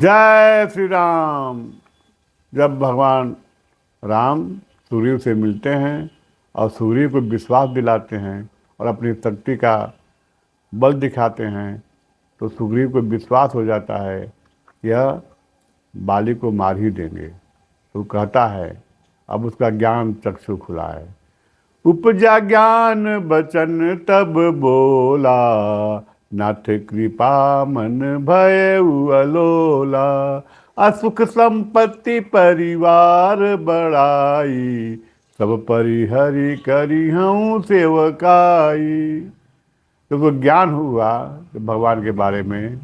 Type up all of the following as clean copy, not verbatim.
जय श्री राम। जब भगवान राम सूर्य से मिलते हैं और सूर्य को विश्वास दिलाते हैं और अपनी शक्ति का बल दिखाते हैं तो सुग्रीव को विश्वास हो जाता है कि यह बाली को मार ही देंगे। तो कहता है, अब उसका ज्ञान चक्षु खुला है। उपजा ज्ञान बचन तब बोला, नाथ कृपा मन भयउ अलोला। असुख संपत्ति परिवार बड़ाई, सब परिहरि करी हूँ सेवकाई। तो वो ज्ञान हुआ कि भगवान के बारे में,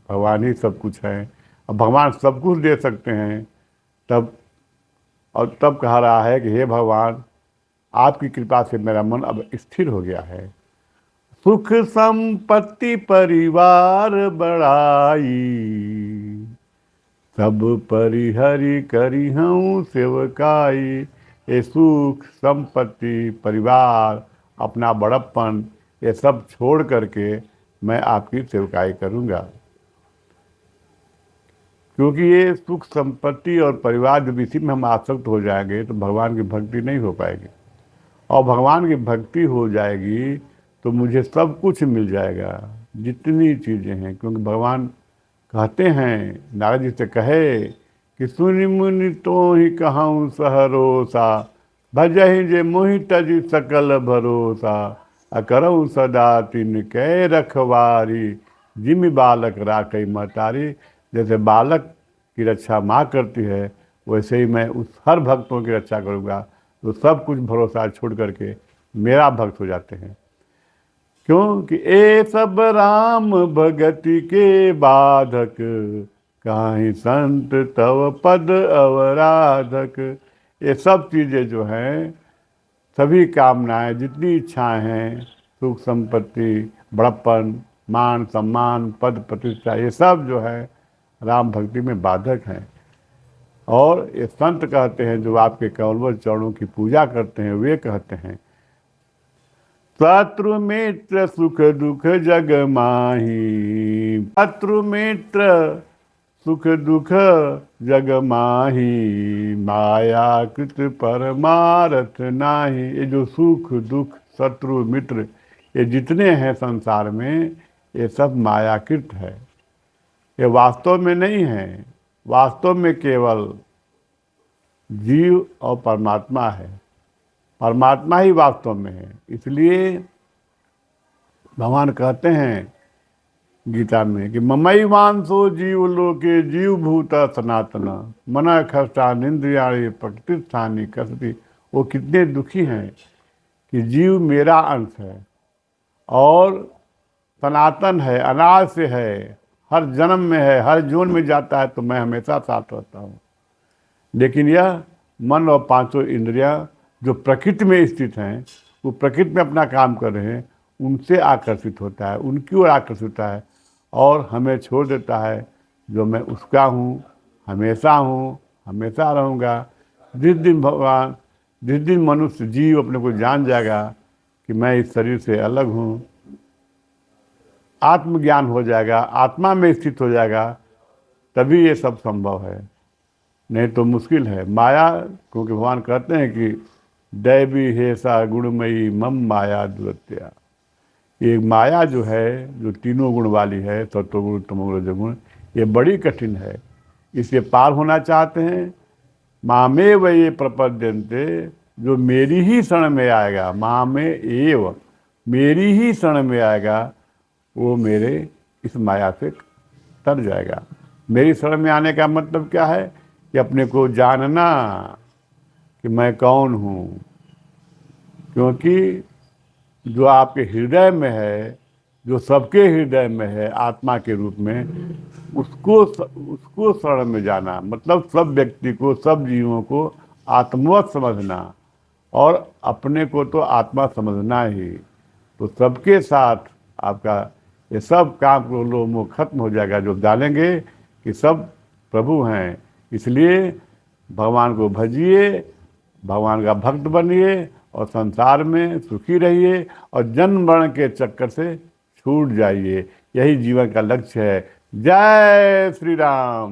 भगवान ही सब कुछ है और भगवान सब कुछ दे सकते हैं। तब तब कहा रहा है कि हे भगवान, आपकी कृपा से मेरा मन अब स्थिर हो गया है। सुख संपत्ति परिवार बड़ाई, सब परिहरि करी हूँ सेवकाई। ये सुख संपत्ति परिवार अपना बड़प्पन ये सब छोड़ करके मैं आपकी सेवकाई करूँगा। क्योंकि ये सुख संपत्ति और परिवार जब इसी में हम आसक्त हो जाएंगे तो भगवान की भक्ति नहीं हो पाएगी, और भगवान की भक्ति हो जाएगी तो मुझे सब कुछ मिल जाएगा, जितनी चीज़ें हैं। क्योंकि भगवान कहते हैं, नारद जी से कहे कि सुनि मुनि तो ही कहूँ सहरोसा, भजहि जे मोहि तज सकल भरोसा। अकरऊ सदा तिन कै रखवारी, जिमि बालक राखई महतारी। जैसे बालक की रक्षा माँ करती है वैसे ही मैं उस हर भक्तों की रक्षा करूँगा। तो सब कुछ भरोसा छोड़ करके मेरा भक्त हो जाते हैं। क्योंकि ए सब राम भगति के बाधक, काहि संत तव पद अवराधक। ये सब चीज़ें जो हैं, सभी कामनाएं जितनी इच्छाएं हैं, सुख संपत्ति बड़प्पन मान सम्मान पद प्रतिष्ठा, ये सब जो है राम भक्ति में बाधक हैं। और ये संत कहते हैं जो आपके कमलवल चरणों की पूजा करते हैं, वे कहते हैं, शत्रु मित्र सुख दुख जग माही। शत्रु मित्र सुख दुख जग माही, माया कृत परमारथ नाही। ये जो सुख दुख शत्रु मित्र ये जितने हैं संसार में, ये सब मायाकृत है, ये वास्तव में नहीं है। वास्तव में केवल जीव और परमात्मा है, परमात्मा ही वास्तव में है। इसलिए भगवान कहते हैं गीता में कि ममई वांसो जीव लोके जीव भूत सनातन, मन खष्टा निंद्रियाणी प्रतिष्ठानी कसती। वो कितने दुखी हैं कि जीव मेरा अंश है और सनातन है, अनाज से है, हर जन्म में है, हर जोन में जाता है तो मैं हमेशा साथ रहता हूँ। लेकिन यह मन और पांचों इंद्रियां जो प्रकृति में स्थित हैं, वो प्रकृति में अपना काम कर रहे हैं, उनसे आकर्षित होता है, उनकी ओर आकर्षित होता है और हमें छोड़ देता है जो मैं उसका हूँ, हमेशा रहूँगा। जिस दिन मनुष्य जीव अपने को जान जाएगा कि मैं इस शरीर से अलग हूँ, आत्मज्ञान हो जाएगा, आत्मा में स्थित हो जाएगा, तभी ये सब संभव है, नहीं तो मुश्किल है। माया, क्योंकि भगवान कहते हैं कि दैवी हेसा गुणमयी मम माया दुरत्या। ये माया जो है, जो तीनों गुण वाली है, सत्वगुण तमोगुण रजोगुण, ये बड़ी कठिन है। इसे पार होना चाहते हैं, मामे व ये प्रपद्यन्ते, जो मेरी ही शरण में आएगा, मामे एव मेरी ही शरण में आएगा, वो मेरे इस माया से तर जाएगा। मेरी शरण में आने का मतलब क्या है कि अपने को जानना कि मैं कौन हूँ। क्योंकि जो आपके हृदय में है, जो सबके हृदय में है आत्मा के रूप में, उसको शरण में जाना मतलब सब व्यक्ति को, सब जीवों को आत्मवत समझना और अपने को तो आत्मा समझना ही। तो सबके साथ आपका ये सब काम लोभ मोह खत्म हो जाएगा, जो जानेंगे कि सब प्रभु हैं। इसलिए भगवान को भजिए, भगवान का भक्त बनिए और संसार में सुखी रहिए और जन्म मरण के चक्कर से छूट जाइए। यही जीवन का लक्ष्य है। जय श्री राम।